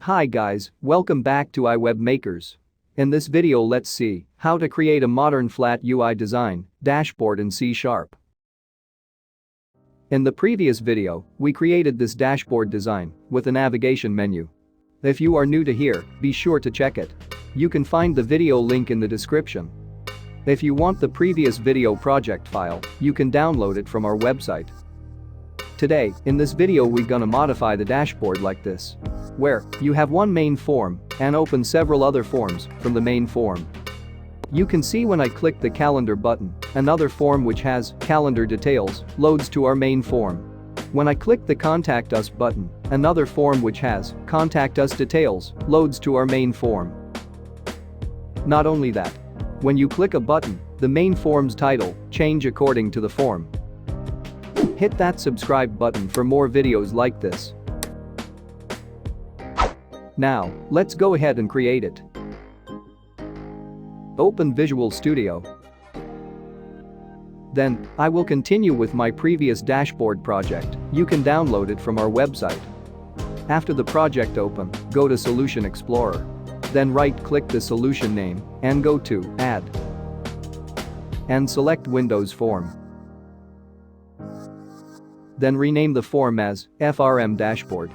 Hi guys, welcome back to iWeb Makers. In this video let's see how to create a modern flat UI design dashboard in C#. In the previous video, we created this dashboard design with a navigation menu. If you are new to here, be sure to check it. You can find the video link in the description. If you want the previous video project file, you can download it from our website. Today, in this video we're gonna modify the dashboard like this, where you have one main form and open several other forms from the main form. You can see when I click the calendar button, another form which has calendar details loads to our main form. When I click the contact us button, another form which has contact us details loads to our main form. Not only that, when you click a button, the main form's title change according to the form. Hit that subscribe button for more videos like this. Now, let's go ahead and create it. Open Visual Studio. Then, I will continue with my previous dashboard project. You can download it from our website. After the project open, go to Solution Explorer. Then right-click the solution name and go to Add. And select Windows Form. Then rename the form as FRM Dashboard.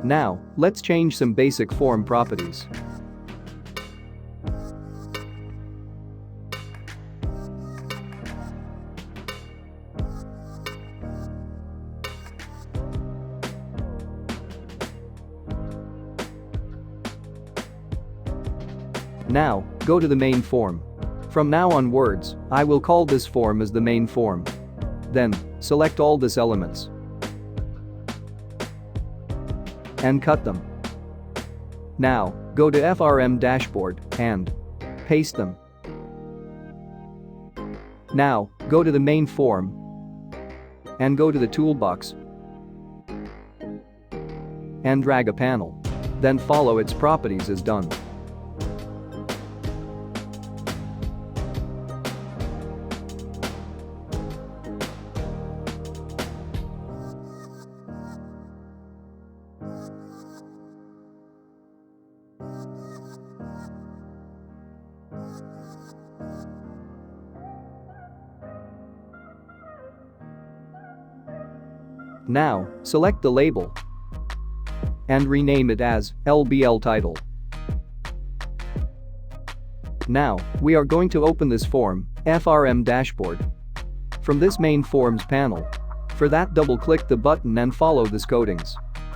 Now, let's change some basic form properties. Now, go to the main form. From now onwards, I will call this form as the main form. Then, select all these elements and cut them. Now, go to FRM Dashboard and paste them. Now, go to the main form and go to the toolbox and drag a panel. Then follow its properties as done. Now, select the label and rename it as LBL Title. Now, we are going to open this form, FRM Dashboard, from this main forms panel. For that, double-click the button and follow these codings.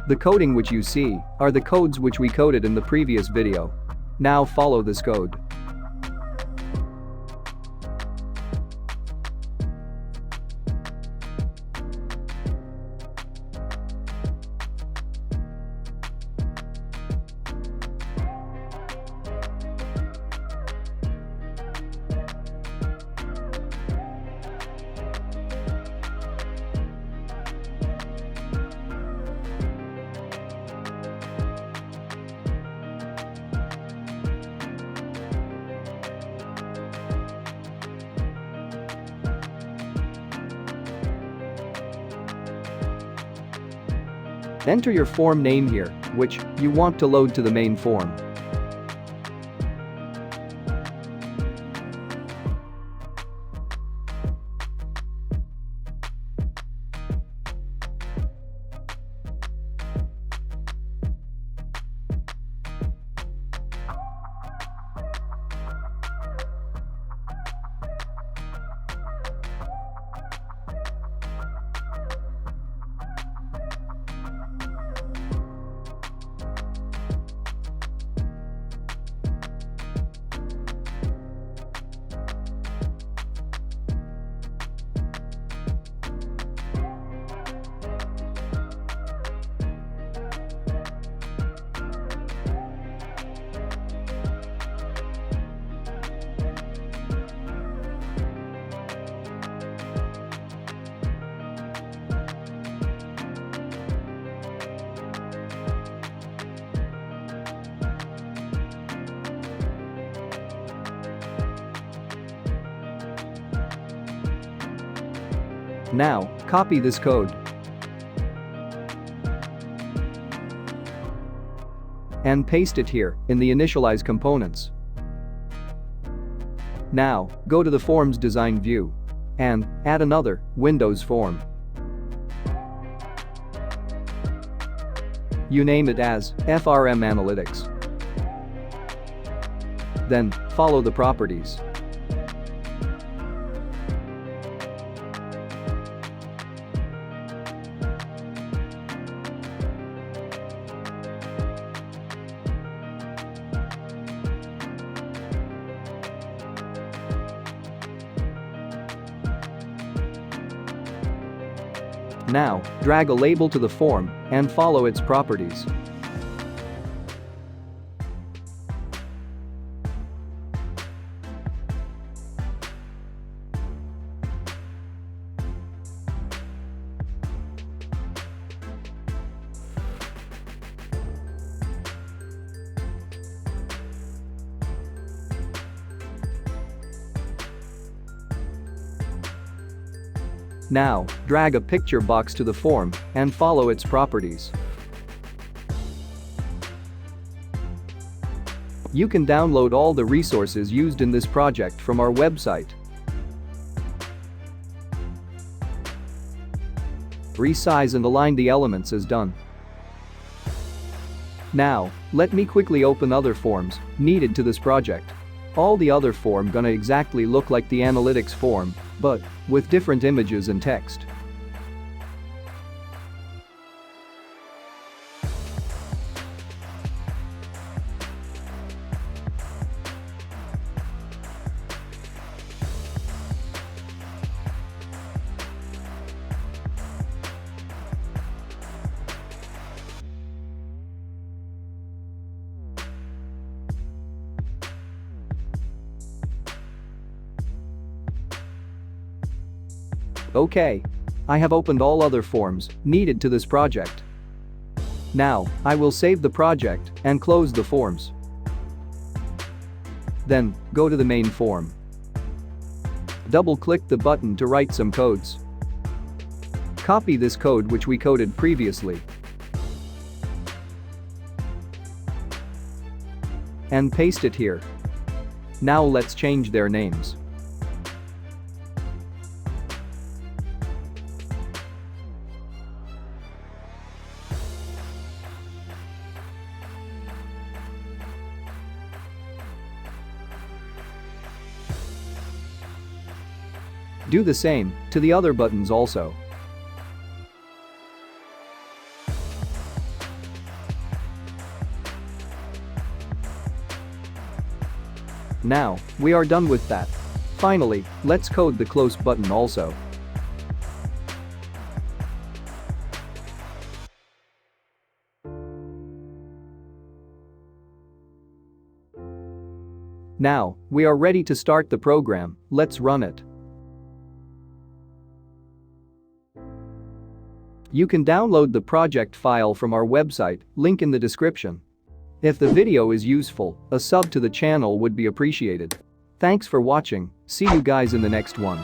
The coding which you see are the codes which we coded in the previous video. Now follow this code. Enter your form name here, which you want to load to the main form. Now, copy this code and paste it here in the initialize components. Now, go to the Forms Design view and add another Windows form. You name it as FRM Analytics. Then, follow the properties. Now, drag a label to the form and follow its properties. Now, drag a picture box to the form and follow its properties. You can download all the resources used in this project from our website. Resize and align the elements as done. Now, let me quickly open other forms needed to this project. All the other form gonna exactly look like the analytics form, but with different images and text. Okay. I have opened all other forms needed to this project. Now, I will save the project and close the forms. Then, go to the main form. Double-click the button to write some codes. Copy this code which we coded previously and paste it here. Now let's change their names. Do the same to the other buttons also. Now, we are done with that. Finally, let's code the close button also. Now, we are ready to start the program, let's run it. You can download the project file from our website, link in the description. If the video is useful, a sub to the channel would be appreciated. Thanks for watching, see you guys in the next one.